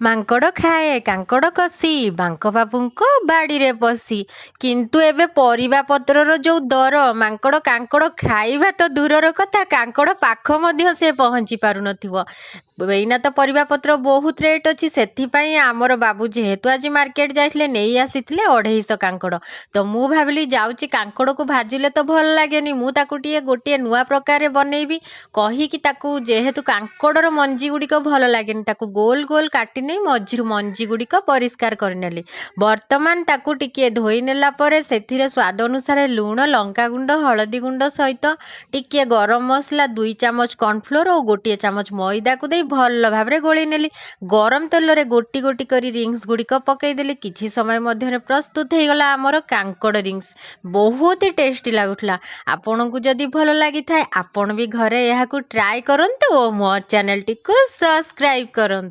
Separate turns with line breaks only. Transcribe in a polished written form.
ମାଙ୍କଡ଼ ଖାଏ କାଙ୍କଡ଼ କଷି ବାଙ୍କ ବାବୁଙ୍କ ବାଡ଼ିରେ ପଶି। କିନ୍ତୁ ଏବେ ପରିବା ପତ୍ରର ଯୋଉ ଦର, ମାଙ୍କଡ଼ କାଙ୍କଡ଼ ଖାଇବା ତ ଦୂରର କଥା, କାଙ୍କଡ଼ ପାଖ ମଧ୍ୟ ସେ ପହଞ୍ଚି ପାରୁନଥିବ। ଏଇନା ତ ପରିବାପତ୍ର ବହୁତ ରେଟ୍ ଅଛି, ସେଥିପାଇଁ ଆମର ବାବୁ ଯେହେତୁ ଆଜି ମାର୍କେଟ ଯାଇଥିଲେ ନେଇ ଆସିଥିଲେ 250 କାଙ୍କଡ଼। ତ ମୁଁ ଭାବିଲି ଯାଉଛି କାଙ୍କଡ଼କୁ ଭାଜିଲେ ତ ଭଲ ଲାଗେନି, ମୁଁ ତାକୁ ଗୋଟିଏ ନୂଆ ପ୍ରକାରରେ ବନେଇବି କହିକି ତାକୁ, ଯେହେତୁ କାଙ୍କଡ଼ର ମଞ୍ଜି ଗୁଡ଼ିକ ଭଲ ଲାଗେନି, ତାକୁ ଗୋଲ ଗୋଲ କାଟି ନେଇ ମଝିରୁ ମଞ୍ଜି ଗୁଡ଼ିକ ପରିଷ୍କାର କରିନେଲି। ବର୍ତ୍ତମାନ ତାକୁ ଟିକିଏ ଧୋଇ ନେଲା ପରେ ସେଥିରେ ସ୍ୱାଦ ଅନୁସାରେ ଲୁଣ, ଲଙ୍କାଗୁଣ୍ଡ, ହଳଦୀ ଗୁଣ୍ଡ ସହିତ ଟିକିଏ ଗରମ ମସଲା, 2 ଚାମଚ କର୍ଣ୍ଣଫ୍ଲୋର ଓ 1 ଚାମଚ ମଇଦାକୁ ଦେଇ ଭଲ ଭାବରେ ଗୋଳେଇ ନେଲି। ଗରମ ତେଲରେ ଗୋଟି ଗୋଟି କରି ରିଙ୍ଗସ୍ ଗୁଡ଼ିକ ପକେଇଦେଲି। କିଛି ସମୟ ମଧ୍ୟରେ ପ୍ରସ୍ତୁତ ହେଇଗଲା ଆମର କାଙ୍କଡ଼ ରିଙ୍ଗସ୍। ବହୁତ ହି ଟେଷ୍ଟି ଲାଗୁଥିଲା। ଆପଣଙ୍କୁ ଯଦି ଭଲ ଲାଗିଥାଏ ଆପଣ ବି ଘରେ ଏହାକୁ ଟ୍ରାଏ କରନ୍ତୁ ଓ ମୋ ଚ୍ୟାନେଲଟିକୁ ସବସ୍କ୍ରାଇବ୍ କରନ୍ତୁ।